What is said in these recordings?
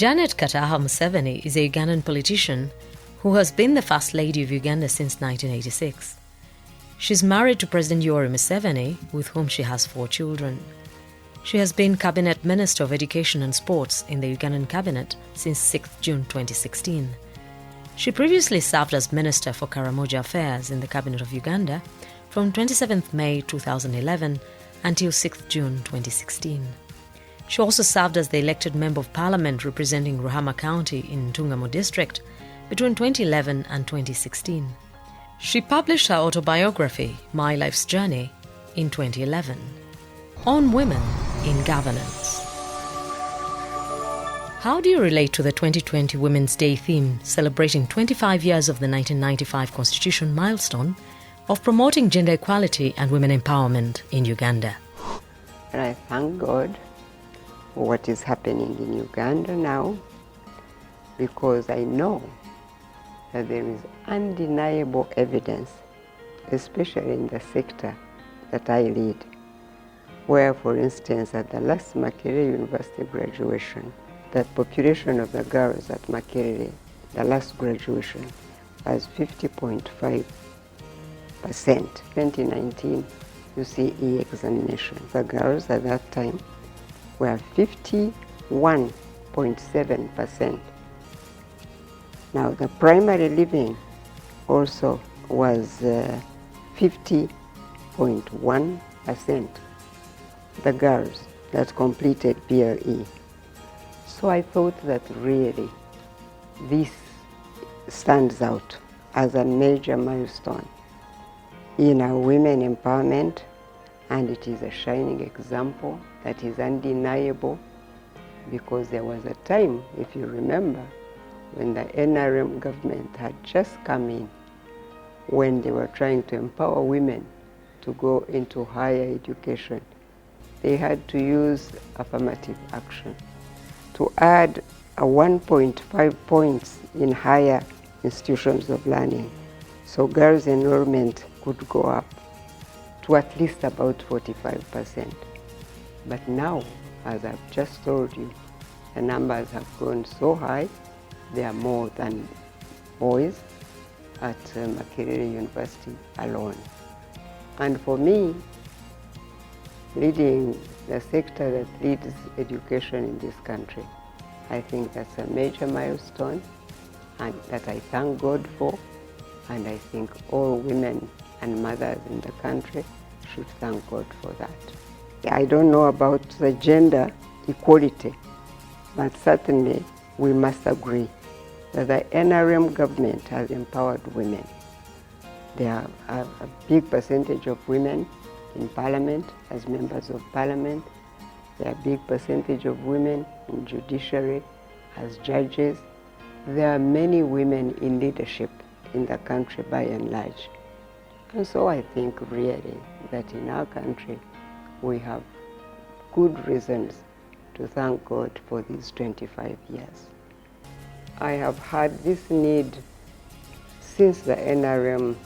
Janet Kataaha Museveni is a Ugandan politician who has been the First Lady of Uganda since 1986. She's married to President Yoweri Museveni, with whom she has 4 children. She has been Cabinet Minister of Education and Sports in the Ugandan Cabinet since 6 June 2016. She previously served as Minister for Karamoja Affairs in the Cabinet of Uganda from 27 May 2011 until 6 June 2016. She also served as the elected Member of Parliament representing Ruhama County in Ntungamo District between 2011 and 2016. She published her autobiography, My Life's Journey, in 2011, on women in governance. How do you relate to the 2020 Women's Day theme celebrating 25 years of the 1995 Constitution milestone of promoting gender equality and women empowerment in Uganda? And I thank God for what is happening in Uganda now, because I know that there is undeniable evidence, especially in the sector that I lead, where, for instance, at the last Makerere University graduation, the population of the girls at Makerere, the last graduation, was 50.5%. 2019 UCE examination, the girls at that time were 51.7%. Now the primary living also was 50.1%, the girls that completed PLE. So I thought that really this stands out as a major milestone in our women empowerment, and it is a shining example that is undeniable, because there was a time, if you remember, when the NRM government had just come in, when they were trying to empower women to go into higher education. They had to use affirmative action to add a 1.5 points in higher institutions of learning, so girls' enrollment could go up to at least about 45%. But now, as I've just told you, the numbers have gone so high, there are more than boys at Makerere University alone. And for me, leading the sector that leads education in this country, I think that's a major milestone, and that I thank God for, and I think all women and mothers in the country should thank God for that. I don't know about the gender equality, but certainly we must agree that the NRM government has empowered women. There are a big percentage of women in parliament as members of parliament. There are a big percentage of women in judiciary as judges. There are many women in leadership in the country by and large. And so I think really that in our country we have good reasons to thank God for these 25 years. I have had this need since the NRM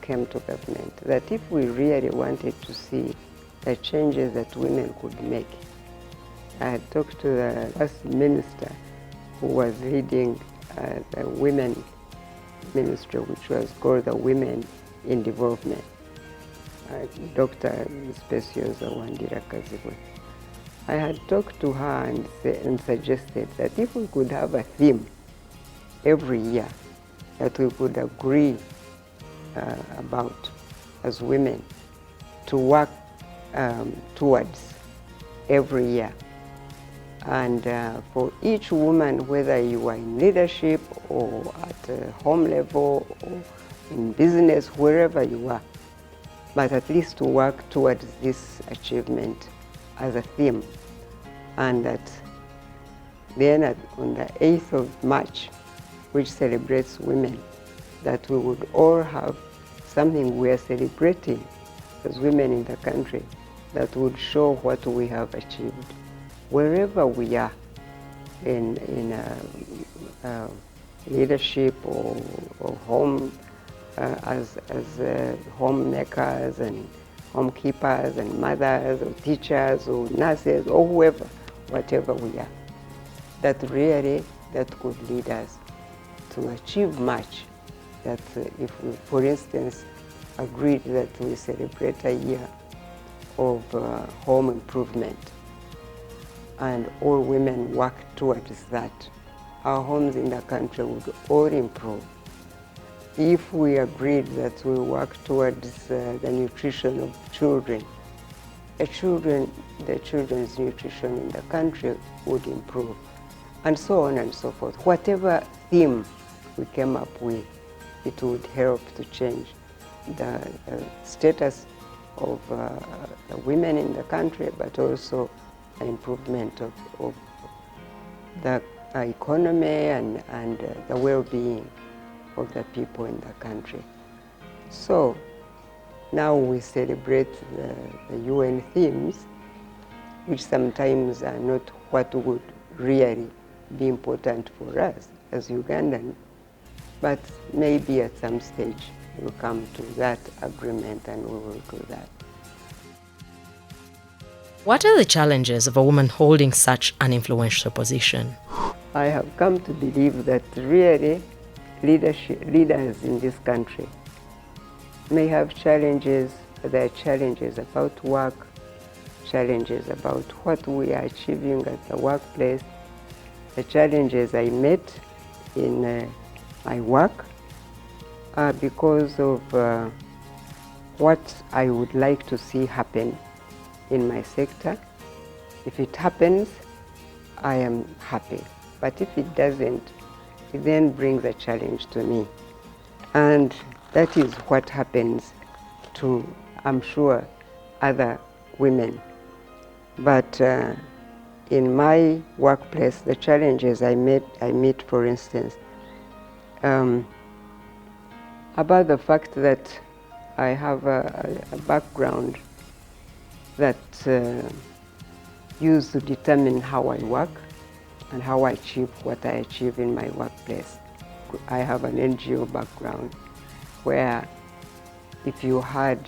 came to government, that if we really wanted to see the changes that women could make, I had talked to the first minister who was leading the women ministry, which was called the Women in Development, Dr. Speciosa Wandira Kazibwe. I had talked to her and suggested that if we could have a theme every year that we could agree about as women to work towards every year. And for each woman, whether you are in leadership or at a home level or in business, wherever you are, but at least to work towards this achievement as a theme. And that then on the 8th of March, which celebrates women, that we would all have something we are celebrating as women in the country that would show what we have achieved wherever we are in leadership or home, as homemakers and homekeepers and mothers or teachers or nurses or whoever, whatever we are. that really that could lead us to achieve much. That if we, for instance, agreed that we celebrate a year of home improvement and all women work towards that, our homes in the country would all improve. If we agreed that we work towards the nutrition of children, the children's nutrition in the country would improve, and so on and so forth. Whatever theme we came up with, it would help to change the status of the women in the country, but also the improvement of the economy and the well-being of the people in the country. So now we celebrate the UN themes, which sometimes are not what would really be important for us as Ugandans, but maybe at some stage we'll come to that agreement and we will do that. What are the challenges of a woman holding such an influential position? I have come to believe that really leaders in this country may have challenges. There are challenges about work, challenges about what we are achieving at the workplace, the challenges I met in my work are because of what I would like to see happen in my sector. If it happens, I am happy. But if it doesn't, it then brings a challenge to me. And that is what happens to, I'm sure, other women. But in my workplace, the challenges I meet, for instance, about the fact that I have a background that used to determine how I work and how I achieve what I achieve in my workplace. I have an NGO background where if you had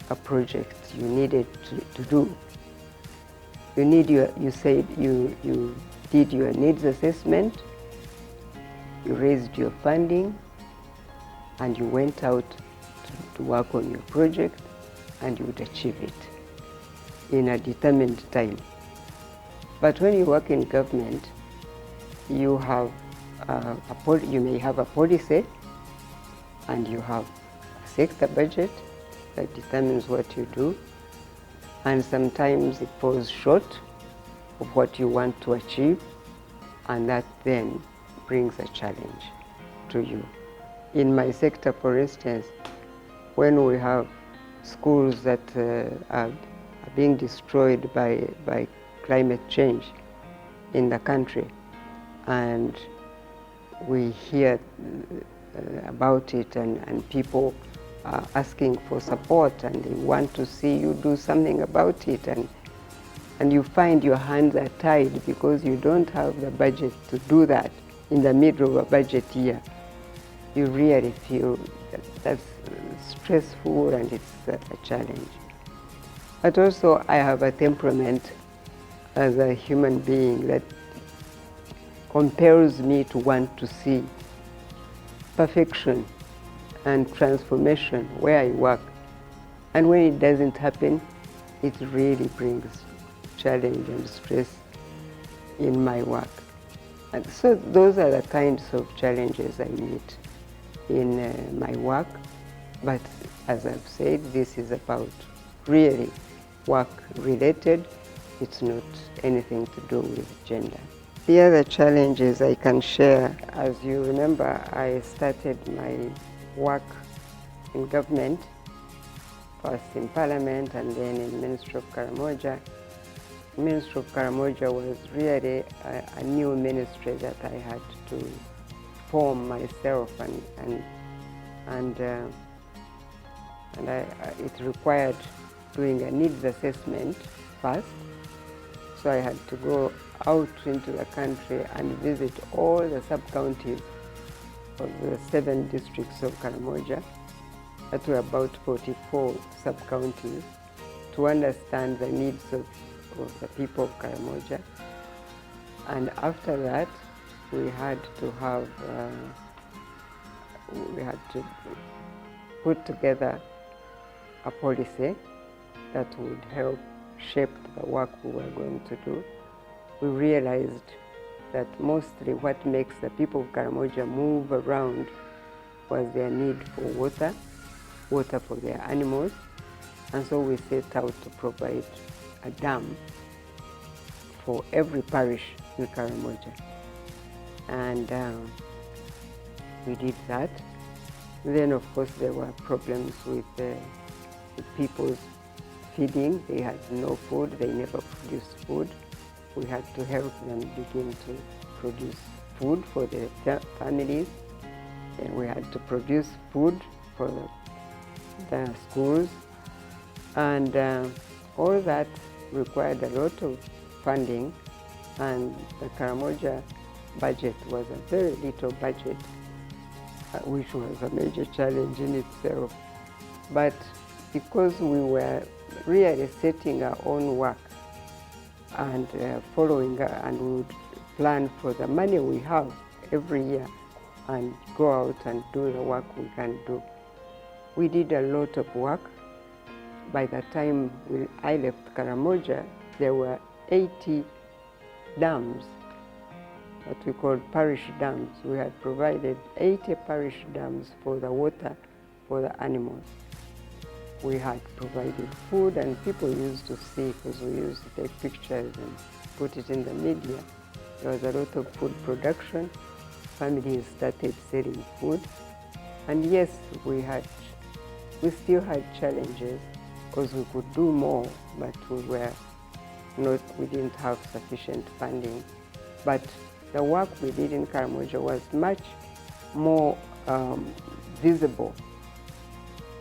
a project you needed to do, you said you did your needs assessment, you raised your funding, and you went out to work on your project, and you would achieve it in a determined time. But when you work in government, you have you may have a policy, and you have a sector budget that determines what you do, and sometimes it falls short of what you want to achieve, and that then brings a challenge to you. In my sector, for instance, when we have schools that are being destroyed by climate change in the country, and we hear about it, and people are asking for support, and they want to see you do something about it, and you find your hands are tied because you don't have the budget to do that in the middle of a budget year. You really feel that's stressful, and it's a challenge. But also I have a temperament as a human being that compels me to want to see perfection and transformation where I work. And when it doesn't happen, it really brings challenge and stress in my work. And so those are the kinds of challenges I meet in my work. But as I've said, this is about really work related. It's not anything to do with gender. The other challenges I can share, as you remember, I started my work in government, first in Parliament and then in Ministry of Karamoja. Ministry of Karamoja was really a new ministry that I had to form myself, and it required doing a needs assessment first. So I had to go out into the country and visit all the sub-counties of the 7 districts of Karamoja. That were about 44 sub-counties, to understand the needs of the people of Karamoja. And after that, we had to put together a policy that would help shape the work we were going to do. We realized that mostly what makes the people of Karamoja move around was their need for water for their animals, and so we set out to provide a dam for every parish in Karamoja. And we did that. Then, of course, there were problems with people's feeding. They had no food, they never produced food. We had to help them begin to produce food for their families. And we had to produce food for the schools. And all that required a lot of funding, and the Karamoja budget was a very little budget, which was a major challenge in itself. But because we were really setting our own work and following, and we would plan for the money we have every year and go out and do the work we can do. We did a lot of work. By the time I left Karamoja, there were 80 dams, what we call parish dams. We had provided 80 parish dams for the water for the animals. We had provided food, and people used to see, because we used to take pictures and put it in the media. There was a lot of food production. Families started selling food. And yes, we still had challenges, because we could do more, but we didn't have sufficient funding. But the work we did in Karamoja was much more visible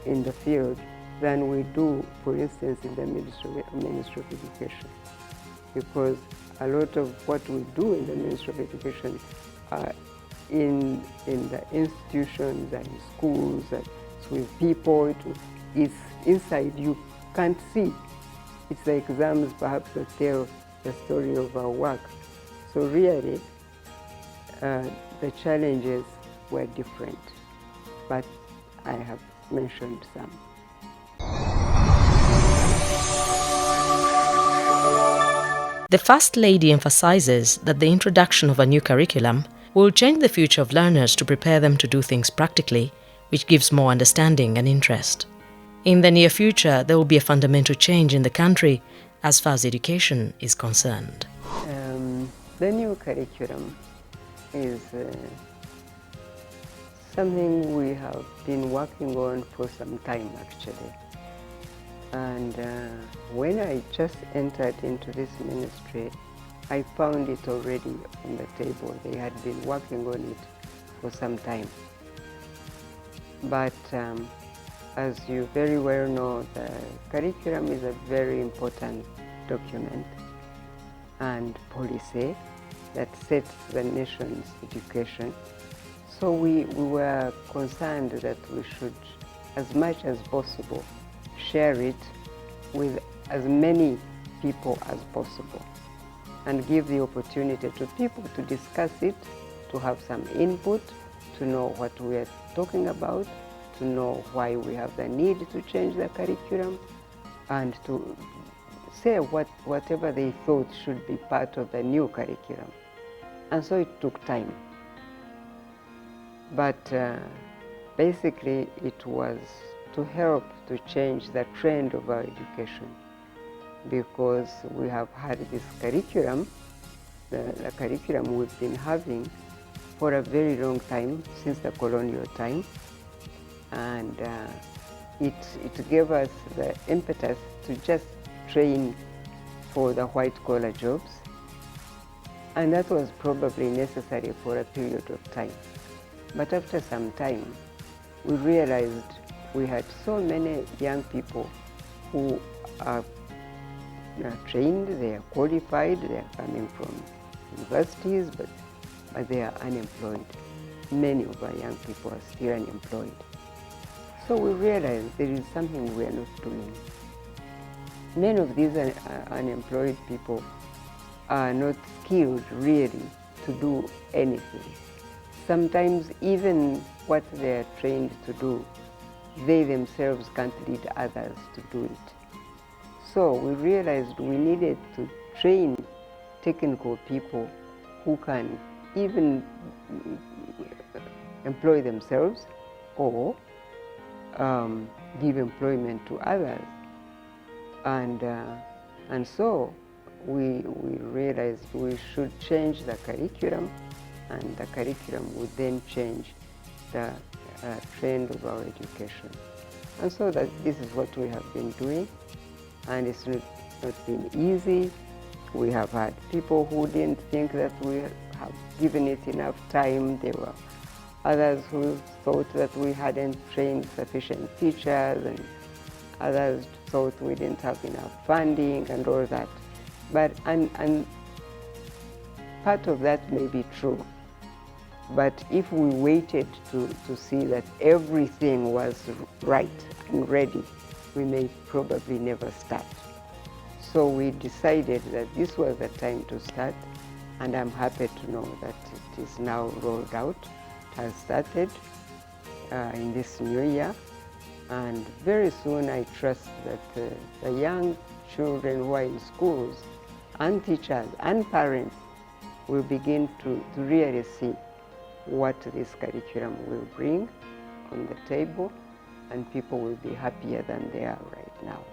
in the field than we do, for instance, in the Ministry of Education. Because a lot of what we do in the Ministry of Education are in the institutions and schools, and it's with people, it's inside, you can't see. It's the exams perhaps that tell the story of our work. So really, the challenges were different, but I have mentioned some. The First Lady emphasizes that the introduction of a new curriculum will change the future of learners to prepare them to do things practically, which gives more understanding and interest. In the near future, there will be a fundamental change in the country as far as education is concerned. The new curriculum is something we have been working on for some time, actually. And when I just entered into this ministry, I found it already on the table. They had been working on it for some time. But as you very well know, the curriculum is a very important document and policy that sets the nation's education. So we were concerned that we should, as much as possible, share it with as many people as possible and give the opportunity to people to discuss it, to have some input, to know what we are talking about, to know why we have the need to change the curriculum, and to say whatever they thought should be part of the new curriculum. And so it took time. But basically it was to help to change the trend of our education, because we have had this curriculum, the curriculum we've been having for a very long time, since the colonial time, and it gave us the impetus to just train for the white-collar jobs, and that was probably necessary for a period of time. But after some time, we realized we had so many young people who are trained, they are qualified, they are coming from universities, but they are unemployed. Many of our young people are still unemployed. So we realized there is something we are not doing. Many of these unemployed people are not skilled really to do anything. Sometimes even what they're trained to do, they themselves can't lead others to do it. So we realized we needed to train technical people who can even employ themselves or give employment to others. And so we realized we should change the curriculum, and the curriculum would then change the trend of our education. And so that this is what we have been doing, and it's not been easy. We have had people who didn't think that we have given it enough time. There were others who thought that we hadn't trained sufficient teachers, and others thought we didn't have enough funding and all that. But and part of that may be true. But if we waited to see that everything was right and ready, we may probably never start. So we decided that this was the time to start, and I'm happy to know that it is now rolled out. It has started in this new year, and very soon I trust that the young children who are in schools and teachers and parents will begin to really see what this curriculum will bring on the table, and people will be happier than they are right now.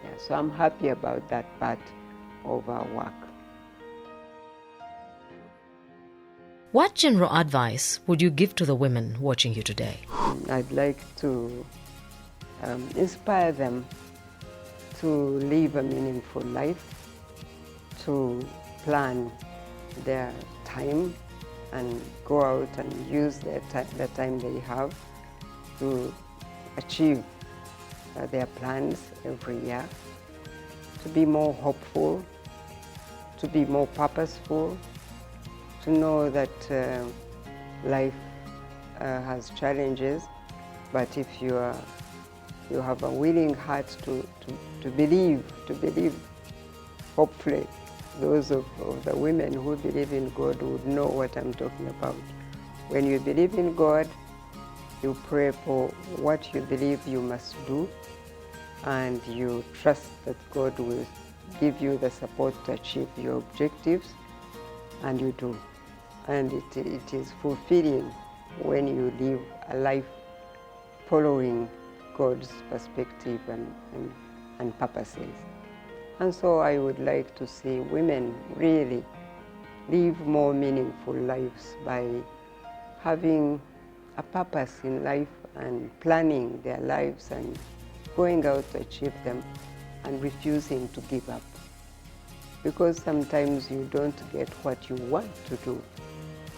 Yeah, so I'm happy about that part of our work. What general advice would you give to the women watching you today? I'd like to inspire them to live a meaningful life, to plan their time and go out and use the time they have to achieve their plans every year, to be more hopeful, to be more purposeful, to know that life has challenges, but if you have a willing heart to believe, hopefully those of the women who believe in God would know what I'm talking about. When you believe in God, you pray for what you believe you must do, and you trust that God will give you the support to achieve your objectives, and you do. And it is fulfilling when you live a life following God's perspective and purposes. And so I would like to see women really live more meaningful lives by having a purpose in life and planning their lives and going out to achieve them and refusing to give up. Because sometimes you don't get what you want to do.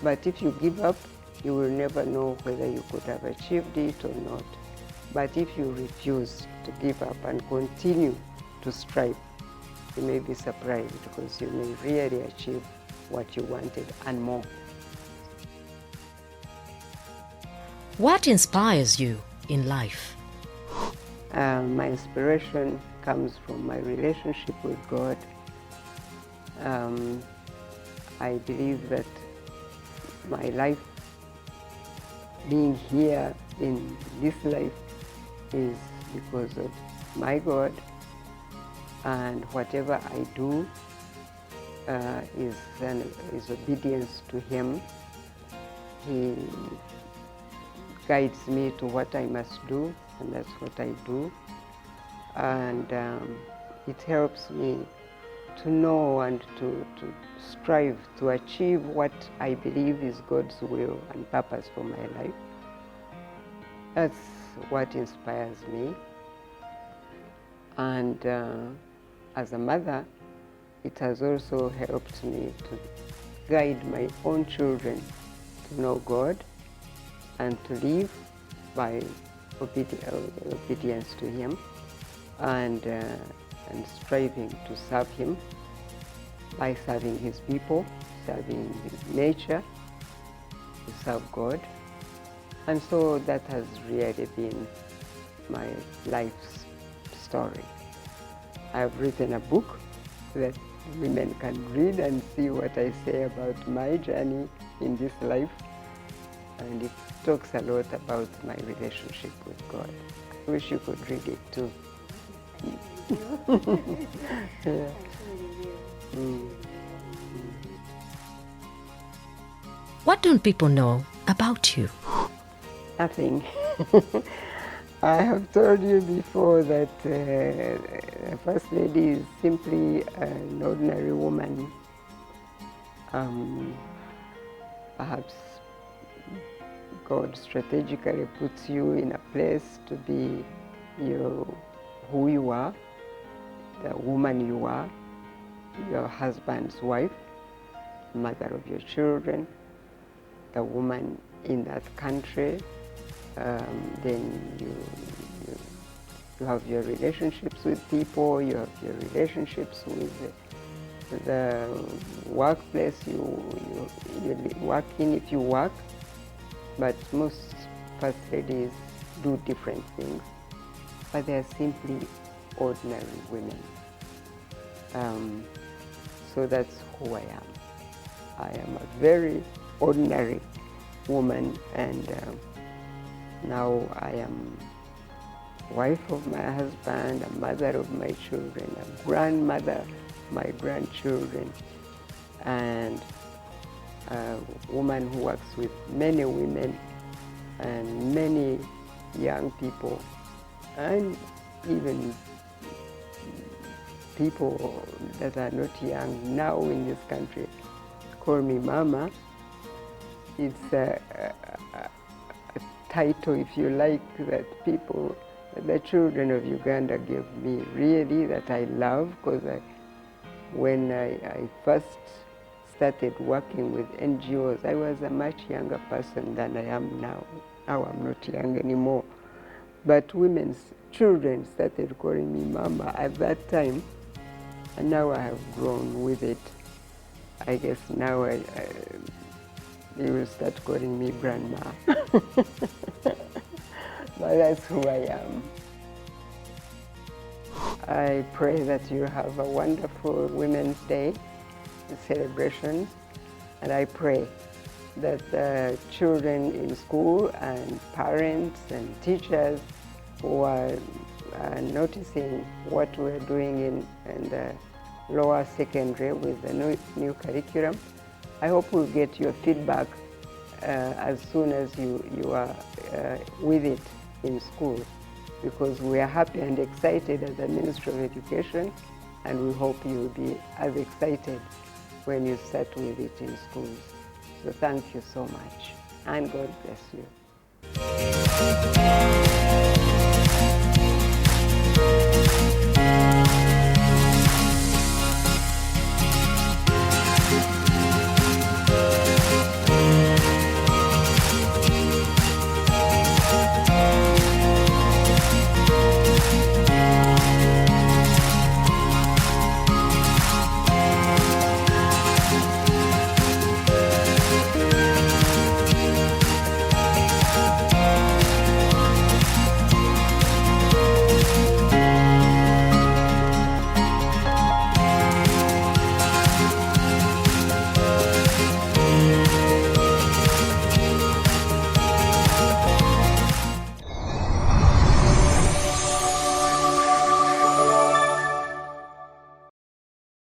But if you give up, you will never know whether you could have achieved it or not. But if you refuse to give up and continue to strive, you may be surprised because you may really achieve what you wanted and more. What inspires you in life? My inspiration comes from my relationship with God. I believe that my life, being here in this life, is because of my God, and whatever I do is obedience to Him. He guides me to what I must do, and that's what I do. And it helps me to know and to strive to achieve what I believe is God's will and purpose for my life. That's what inspires me. And as a mother, it has also helped me to guide my own children to know God and to live by obedience to Him, and striving to serve Him by serving His people, serving nature, to serve God. And so that has really been my life's story. I've written a book that women can read and see what I say about my journey in this life. And it talks a lot about my relationship with God. I wish you could read it too. Yeah. What don't people know about you? Nothing. I have told you before that the First Lady is simply an ordinary woman. Perhaps God strategically puts you in a place to be who you are, the woman you are, your husband's wife, mother of your children, the woman in that country. Then you have your relationships with people, you have your relationships with the workplace you work in if you work. But most First Ladies do different things, but they are simply ordinary women. So that's who I am. I am a very ordinary woman, and now I am wife of my husband, a mother of my children, a grandmother of my grandchildren, and a woman who works with many women and many young people, and even people that are not young now in this country call me Mama. It's a title, if you like, that the children of Uganda give me, really, that I love, because when I first started working with NGOs, I was a much younger person than I am now. Now I'm not young anymore. But children started calling me Mama at that time, and now I have grown with it. I guess now they will start calling me Grandma. But that's who I am. I pray that you have a wonderful Women's Day celebrations, and I pray that the children in school and parents and teachers who are noticing what we're doing in the lower secondary with the new curriculum, I hope we'll get your feedback as soon as you are with it in school, because we are happy and excited as the Ministry of Education, and we hope you will be as excited when you start with it in schools. So thank you so much, and God bless you.